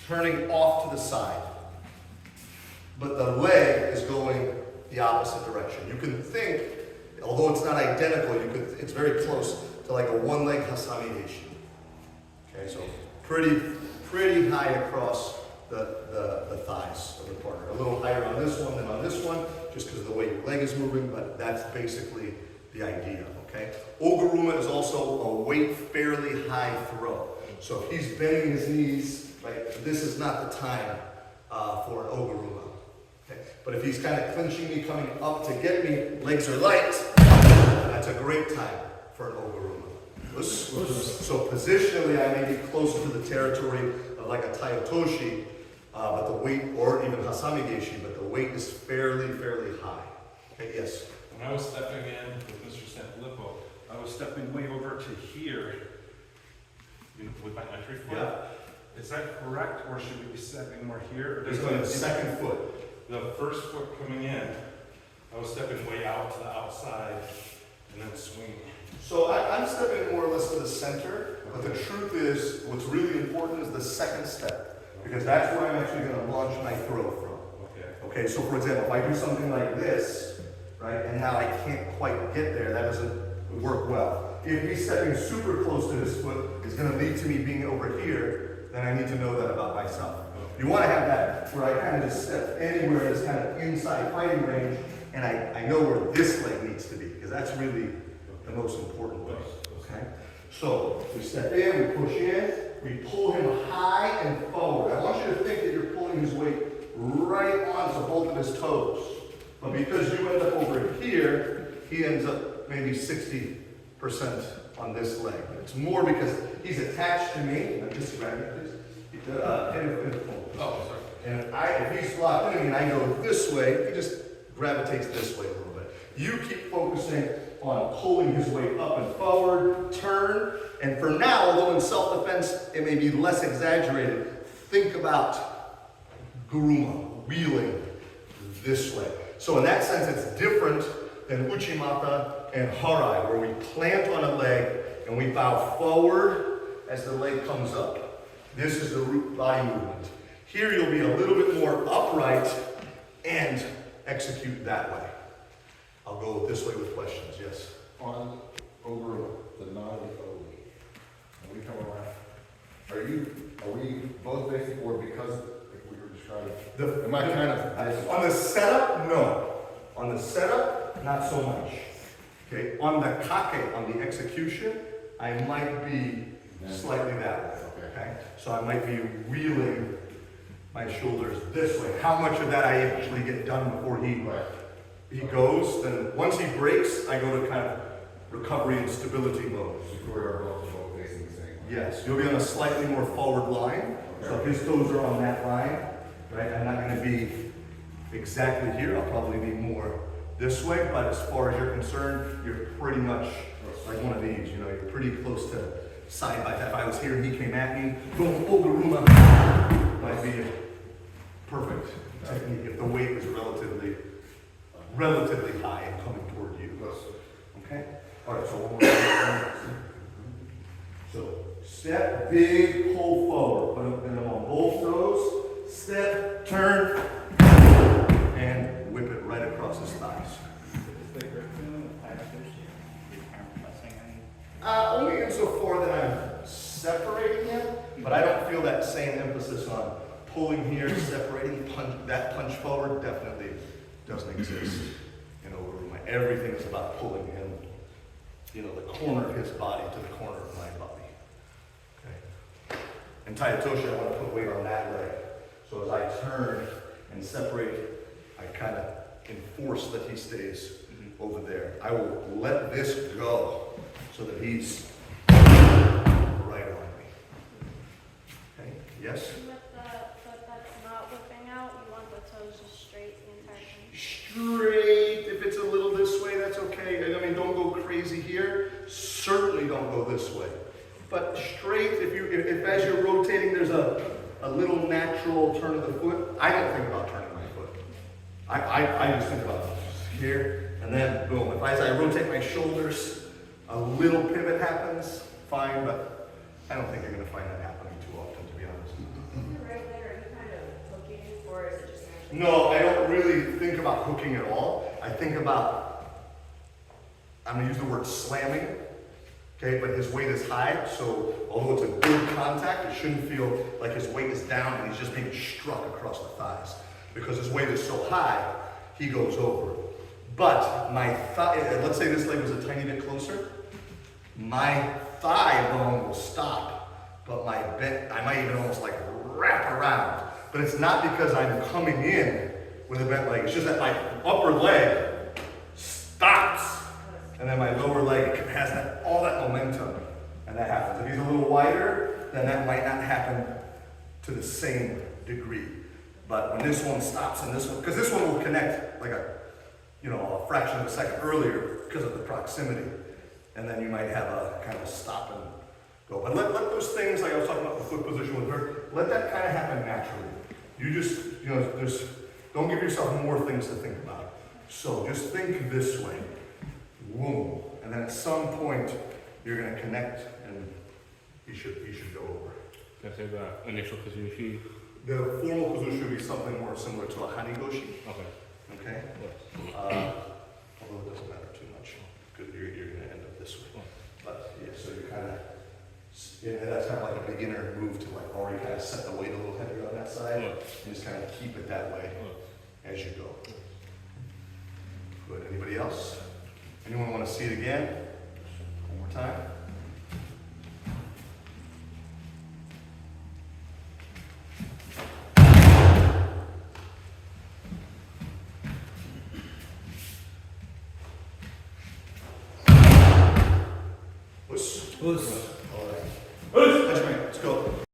turning off to the side. But the leg is going the opposite direction. You can think, although it's not identical, it's very close to like a one-leg Hasami Heishi. Okay, so pretty high across the thighs of the partner. A little higher on this one than on this one, just because of the way your leg is moving, but that's basically the idea, okay? Oguruma is also a weight fairly high throw. So if he's bending his knees, right, this is not the time for an oguruma. Okay? But if he's kind of clinching me, coming up to get me, legs are light, that's a great time for an oguruma. So positionally, I may be closer to the territory of like a taiotoshi, but the weight, or even hasami geshi, but the weight is fairly high. Okay, yes? When I was stepping in with Mr. Sanfilippo, I was stepping way over to here with my entry foot. Yeah. Is that correct, or should we be stepping more here? There's the second foot. The first foot coming in, I was stepping way out to the outside and then swinging. So I'm stepping more or less to the center, but the truth is, what's really important is the second step, because that's where I'm actually going to launch my throw from. Okay, so for example, if I do something like this, right, and now I can't quite get there, that doesn't work well. If me stepping super close to his foot is going to lead to me being over here, then I need to know that about myself. You want to have that where I kind of just step anywhere that's kind of inside fighting range, and I know where this leg needs to be, because that's really the most important thing. Okay? So we step in, we push in, we pull him high and forward. I want you to think that you're pulling his weight right onto both of his toes. But because you end up over here, he ends up maybe 60% on this leg. It's more because he's attached to me. Just grab me, please. Oh, sorry. And if he's locked into me and I go this way, he just gravitates this way a little bit. You keep focusing on pulling his weight up and forward, turn, and for now, although in self-defense it may be less exaggerated, think about guruma, wheeling this way. So in that sense, it's different than uchimata and harai, where we plant on a leg and we bow forward as the leg comes up. This is the root body movement. Here you'll be a little bit more upright and execute that way. I'll go this way with questions, yes? On over the non-OE, when we come around, are we both basic, or because like we were describing? Am I kind of on the setup? No. On the setup, not so much. Okay. On the kake, on the execution, I might be slightly that way. Okay. So I might be wheeling my shoulders this way. How much of that I actually get done before he goes? Then once he breaks, I go to kind of recovery and stability mode. We're both facing the same. Yes, you'll be on a slightly more forward line. Okay. So if his toes are on that line, right, I'm not going to be exactly here. I'll probably be more this way. But as far as you're concerned, you're pretty much like one of these. You know, you're pretty close to side by side. If I was here and he came at me, boom, O Guruma, might be a perfect technique if the weight was relatively high and coming toward you. Okay? All right, so one more time. So step, big, pull forward. Put them on both toes. Step, turn, and whip it right across his thighs. Only insofar that I'm separating him, but I don't feel that same emphasis on pulling here, separating, that punch forward definitely doesn't exist in Oguruma. Everything is about pulling him, you know, the corner of his body to the corner of my body. Okay. In Taiotoshi, I want to put weight on that leg. So as I turn and separate, I kind of enforce that he stays over there. I will let this go so that he's right on me. Okay, yes? With the foot that's not whipping out, you want the toes just straight the entire time? Straight. If it's a little this way, that's okay. I mean, don't go crazy here. Certainly don't go this way. But straight, if as you're rotating, there's a little natural turn of the foot, I don't think about turning my foot. I just think about here, and then boom. As I rotate my shoulders, a little pivot happens, fine, but I don't think you're going to find that happening too often, to be honest. Is the right leg No, I don't really think about hooking at all. I think about, I'm gonna use the word slamming, okay, but his weight is high, so although it's a good contact, it shouldn't feel like his weight is down and he's just being struck across the thighs. Because his weight is so high, he goes over. But my thigh, let's say this leg was a tiny bit closer, my thigh bone will stop, but my bent, I might even almost like wrap around. But it's not because I'm coming in with a bent leg, it's just that my upper leg stops, and then my lower leg has that, all that momentum, and that happens. If he's a little wider, then that might not happen to the same degree. But when this one stops and this one, because this one will connect like a fraction of a second earlier because of the proximity. And then you might have a kind of stop and go. But let those things, like I was talking about the foot position with her, let that kind of happen naturally. You just, don't give yourself more things to think about. So just think this way. Boom. And then at some point, you're going to connect and you should go over. Can I say the initial position? The formal position would be something more similar to a Harai Goshi. Okay. Okay? Although it doesn't matter too much, because you're going to end up this way. But yeah, so you're kind of, that's kind of like a beginner move to like already kind of set the weight a little heavier on that side. And just kind of keep it that way as you go. Good. Anybody else? Anyone want to see it again? One more time. Push.